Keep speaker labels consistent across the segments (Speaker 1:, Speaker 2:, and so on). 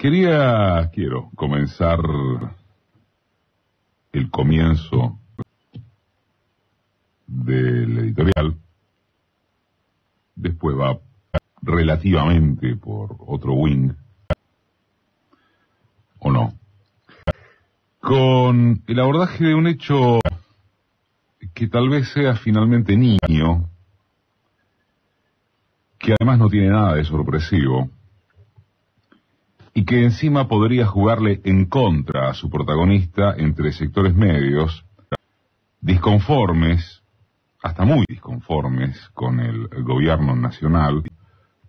Speaker 1: Quiero comenzar el comienzo del editorial, después va relativamente por otro wing, o no, con el abordaje de un hecho que tal vez sea finalmente niño, que además no tiene nada de sorpresivo, y que encima podría jugarle en contra a su protagonista entre sectores medios, disconformes, hasta muy disconformes con el gobierno nacional,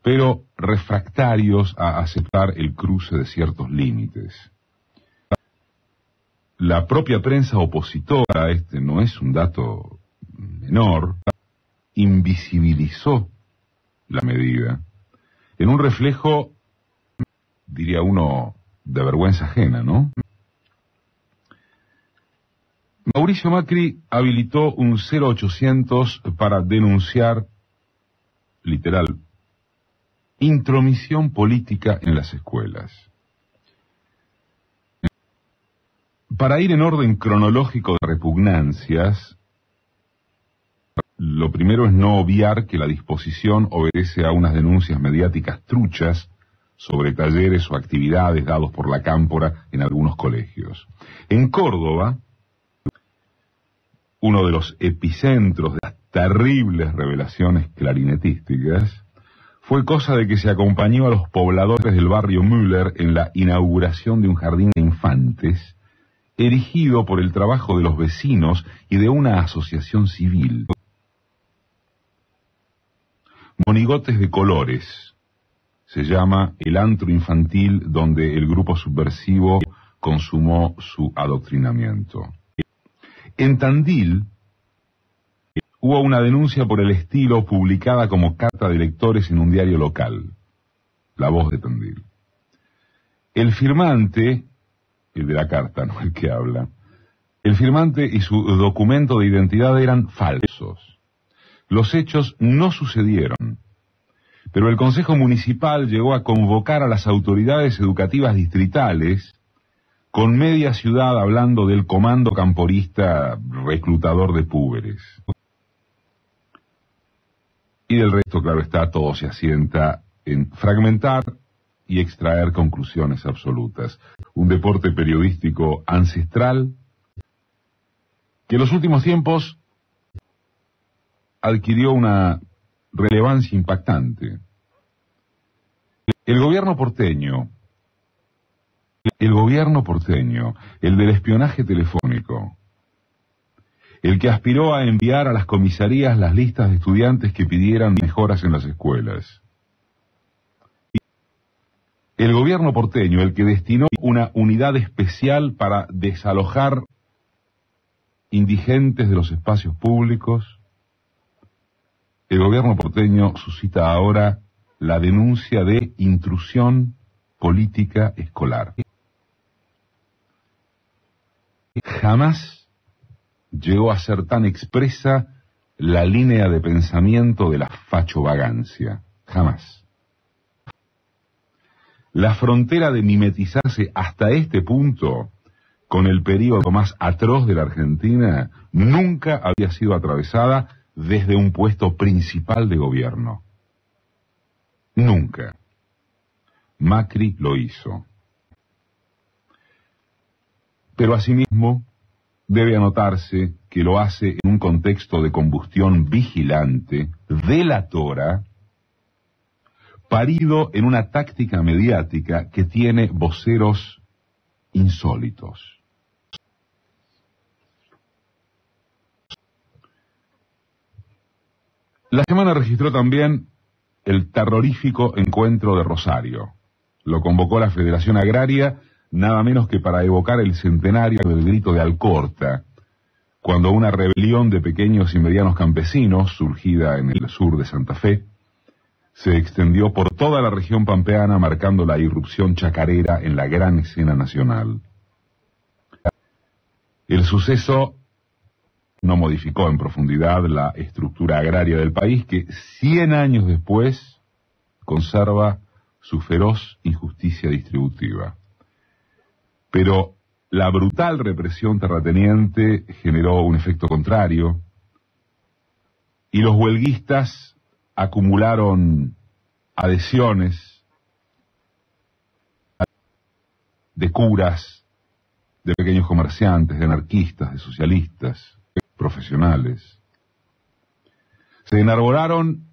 Speaker 1: pero refractarios a aceptar el cruce de ciertos límites. La propia prensa opositora, este no es un dato menor, invisibilizó la medida en un reflejo, diría uno, de vergüenza ajena, ¿no? Mauricio Macri habilitó un 0800 para denunciar, literal, intromisión política en las escuelas. Para ir en orden cronológico de repugnancias, lo primero es no obviar que la disposición obedece a unas denuncias mediáticas truchas sobre talleres o actividades dados por la cámpora en algunos colegios. En Córdoba, uno de los epicentros de las terribles revelaciones clarinetísticas, fue cosa de que se acompañó a los pobladores del barrio Müller en la inauguración de un jardín de infantes, erigido por el trabajo de los vecinos y de una asociación civil. Monigotes de Colores se llama el antro infantil donde el grupo subversivo consumó su adoctrinamiento. En Tandil hubo una denuncia por el estilo publicada como carta de lectores en un diario local, La Voz de Tandil. El firmante, el de la carta, no el que habla, el firmante y su documento de identidad eran falsos. Los hechos no sucedieron, pero el Consejo Municipal llegó a convocar a las autoridades educativas distritales, con media ciudad hablando del comando camporista reclutador de púberes. Y del resto, claro está, todo se asienta en fragmentar y extraer conclusiones absolutas. Un deporte periodístico ancestral que en los últimos tiempos adquirió una relevancia impactante. El gobierno porteño, el del espionaje telefónico, el que aspiró a enviar a las comisarías las listas de estudiantes que pidieran mejoras en las escuelas. El gobierno porteño, el que destinó una unidad especial para desalojar indigentes de los espacios públicos. El gobierno porteño suscita ahora la denuncia de intrusión política escolar. Jamás llegó a ser tan expresa la línea de pensamiento de la fachovagancia. Jamás. La frontera de mimetizarse hasta este punto con el período más atroz de la Argentina nunca había sido atravesada desde un puesto principal de gobierno. Nunca. Macri lo hizo. Pero asimismo, debe anotarse que lo hace en un contexto de combustión vigilante, delatora, parido en una táctica mediática que tiene voceros insólitos. La semana registró también el terrorífico encuentro de Rosario. Lo convocó la Federación Agraria, nada menos que para evocar el centenario del grito de Alcorta, cuando una rebelión de pequeños y medianos campesinos, surgida en el sur de Santa Fe, se extendió por toda la región pampeana, marcando la irrupción chacarera en la gran escena nacional. El suceso no modificó en profundidad la estructura agraria del país, que 100 años después conserva su feroz injusticia distributiva. Pero la brutal represión terrateniente generó un efecto contrario y los huelguistas acumularon adhesiones de curas, de pequeños comerciantes, de anarquistas, de socialistas, profesionales. Se enarbolaron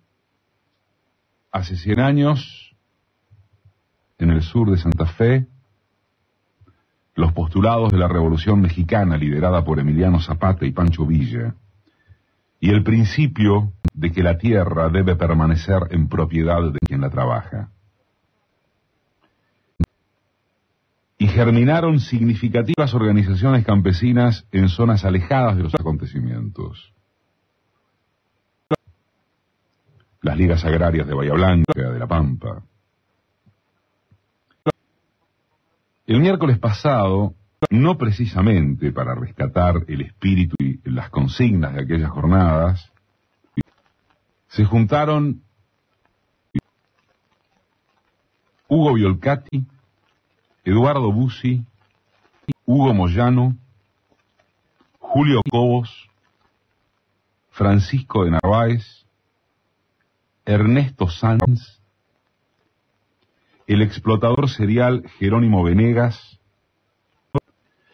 Speaker 1: hace 100 años en el sur de Santa Fe los postulados de la Revolución Mexicana liderada por Emiliano Zapata y Pancho Villa, y el principio de que la tierra debe permanecer en propiedad de quien la trabaja. Y germinaron significativas organizaciones campesinas en zonas alejadas de los acontecimientos. Las ligas agrarias de Bahía Blanca, de La Pampa. El miércoles pasado, no precisamente para rescatar el espíritu y las consignas de aquellas jornadas, se juntaron Hugo Violcati, Eduardo Bussi, Hugo Moyano, Julio Cobos, Francisco de Narváez, Ernesto Sanz, el explotador serial Jerónimo Venegas,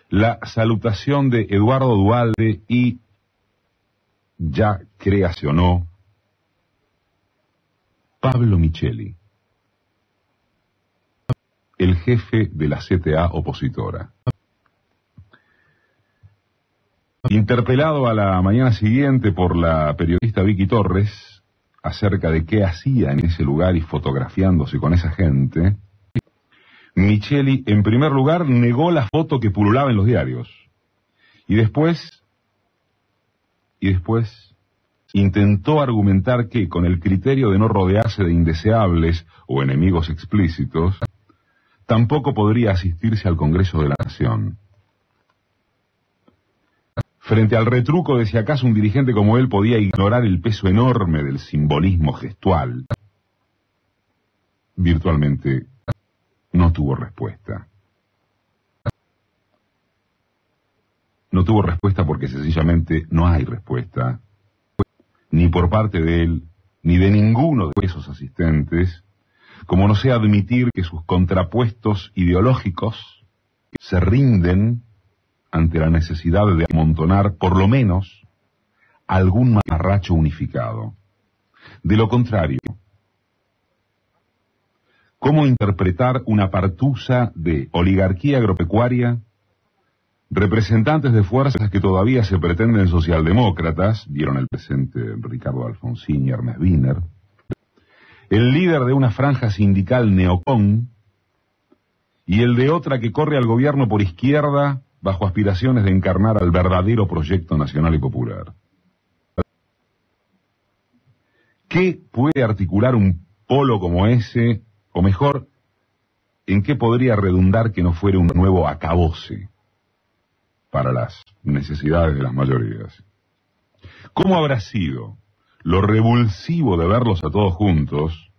Speaker 1: la salutación de Eduardo Duhalde y, ya créase o no, Pablo Micheli, el jefe de la CTA opositora. Interpelado a la mañana siguiente por la periodista Vicky Torres acerca de qué hacía en ese lugar y fotografiándose con esa gente, Micheli, en primer lugar, negó la foto que pululaba en los diarios. Y después intentó argumentar que, con el criterio de no rodearse de indeseables o enemigos explícitos, tampoco podría asistirse al Congreso de la Nación. Frente al retruco de si acaso un dirigente como él podía ignorar el peso enorme del simbolismo gestual, virtualmente no tuvo respuesta. No tuvo respuesta porque sencillamente no hay respuesta, ni por parte de él, ni de ninguno de esos asistentes, como no sea admitir que sus contrapuestos ideológicos se rinden ante la necesidad de amontonar por lo menos algún mamarracho unificado. De lo contrario, ¿cómo interpretar una partusa de oligarquía agropecuaria, representantes de fuerzas que todavía se pretenden socialdemócratas, vieron el presente Ricardo Alfonsín y Ernest Wiener, el líder de una franja sindical neocon y el de otra que corre al gobierno por izquierda bajo aspiraciones de encarnar al verdadero proyecto nacional y popular? ¿Qué puede articular un polo como ese, o mejor, en qué podría redundar que no fuera un nuevo acabose para las necesidades de las mayorías? ¿Cómo habrá sido lo revulsivo de verlos a todos juntos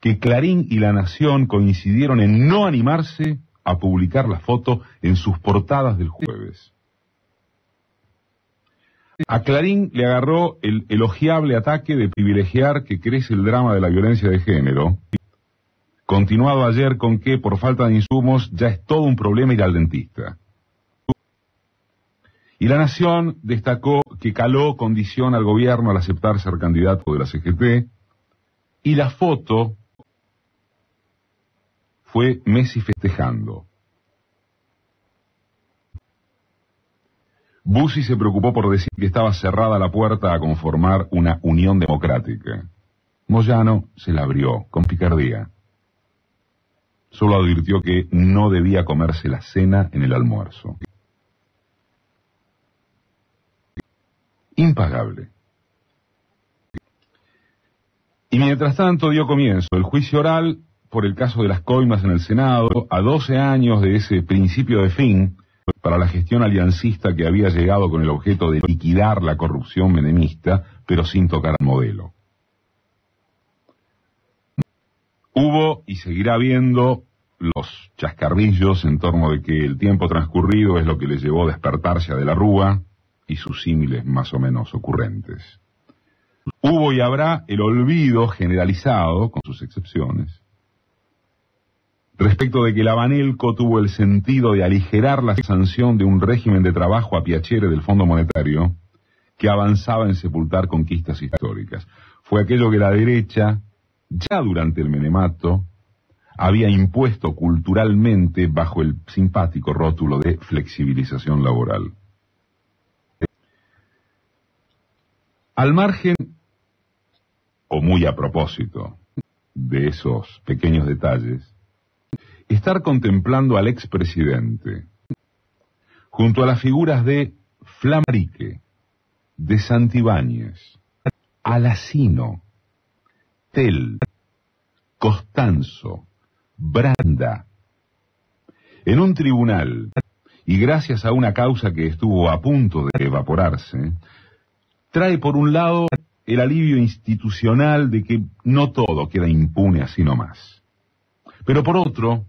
Speaker 1: que Clarín y La Nación coincidieron en no animarse a publicar la foto en sus portadas del jueves? A Clarín le agarró el elogiable ataque de privilegiar que crece el drama de la violencia de género, continuado ayer con que por falta de insumos ya es todo un problema ir al dentista. Y La Nación destacó que caló condición al gobierno al aceptar ser candidato de la CGT, y la foto fue Messi festejando. Bussi se preocupó por decir que estaba cerrada la puerta a conformar una unión democrática. Moyano se la abrió con picardía. Solo advirtió que no debía comerse la cena en el almuerzo. Impagable. Y mientras tanto dio comienzo el juicio oral por el caso de las coimas en el Senado, a 12 años de ese principio de fin para la gestión aliancista que había llegado con el objeto de liquidar la corrupción menemista, pero sin tocar al modelo. Hubo y seguirá habiendo los chascarrillos en torno de que el tiempo transcurrido es lo que le llevó a despertarse a De la Rúa y sus símiles más o menos ocurrentes. Hubo y habrá el olvido generalizado, con sus excepciones, respecto de que la Banelco tuvo el sentido de aligerar la sanción de un régimen de trabajo a piacere del Fondo Monetario que avanzaba en sepultar conquistas históricas. Fue aquello que la derecha, ya durante el menemato, había impuesto culturalmente bajo el simpático rótulo de flexibilización laboral. Al margen, o muy a propósito, de esos pequeños detalles, estar contemplando al expresidente junto a las figuras de Flamarique, de Santibáñez, Alacino, Tell, Costanzo, Branda, en un tribunal, y gracias a una causa que estuvo a punto de evaporarse, trae por un lado el alivio institucional de que no todo queda impune así nomás. Pero por otro,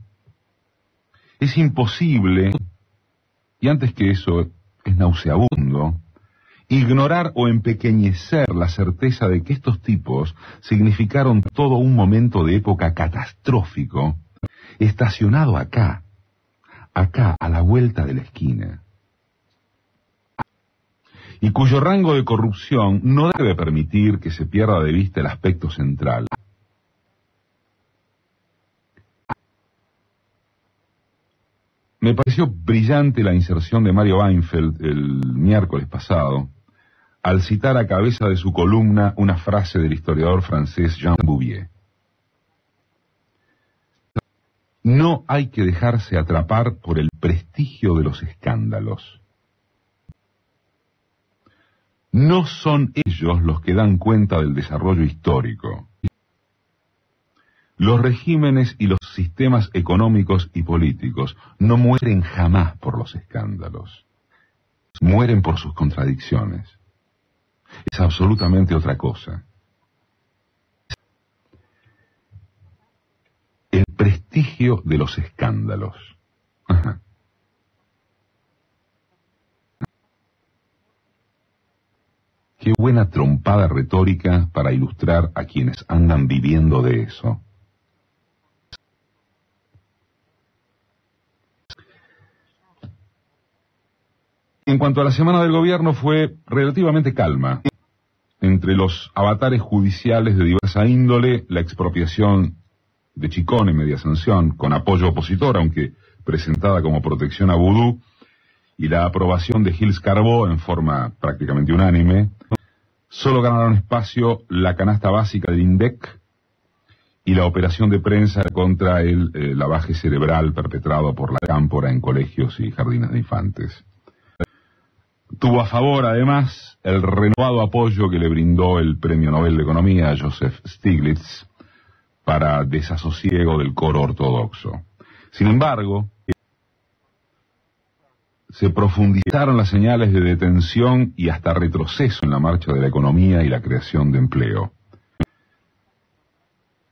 Speaker 1: es imposible, y antes que eso es nauseabundo, ignorar o empequeñecer la certeza de que estos tipos significaron todo un momento de época catastrófico, estacionado acá, a la vuelta de la esquina, y cuyo rango de corrupción no debe permitir que se pierda de vista el aspecto central. Me pareció brillante la inserción de Mario Weinfeld el miércoles pasado, al citar a cabeza de su columna una frase del historiador francés Jean Bouvier. No hay que dejarse atrapar por el prestigio de los escándalos. No son ellos los que dan cuenta del desarrollo histórico. Los regímenes y los sistemas económicos y políticos no mueren jamás por los escándalos. Mueren por sus contradicciones. Es absolutamente otra cosa. El prestigio de los escándalos. Ajá. Qué buena trompada retórica para ilustrar a quienes andan viviendo de eso. En cuanto a la semana del gobierno, fue relativamente calma. Entre los avatares judiciales de diversa índole, la expropiación de Chicone media sanción, con apoyo opositor, aunque presentada como protección a Vudú, y la aprobación de Gilles Carbó en forma prácticamente unánime, solo ganaron espacio la canasta básica del INDEC y la operación de prensa contra el lavaje cerebral perpetrado por la Cámpora en colegios y jardines de infantes. Tuvo a favor, además, el renovado apoyo que le brindó el Premio Nobel de Economía a Joseph Stiglitz para desasosiego del coro ortodoxo. Sin embargo, se profundizaron las señales de detención y hasta retroceso en la marcha de la economía y la creación de empleo.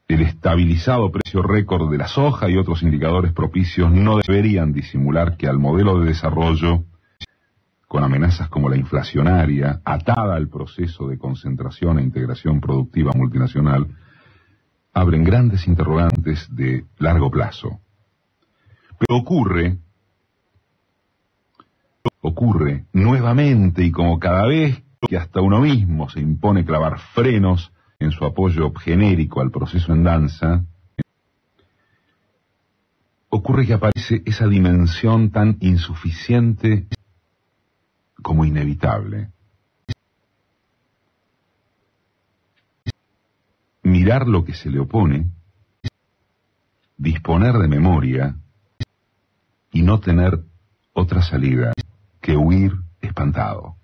Speaker 1: El estabilizado precio récord de la soja y otros indicadores propicios no deberían disimular que al modelo de desarrollo, con amenazas como la inflacionaria, atada al proceso de concentración e integración productiva multinacional, abren grandes interrogantes de largo plazo. Pero ocurre nuevamente y como cada vez que hasta uno mismo se impone clavar frenos en su apoyo genérico al proceso en danza, ocurre que aparece esa dimensión tan insuficiente como inevitable. Mirar lo que se le opone, disponer de memoria y no tener otra salida que huir espantado.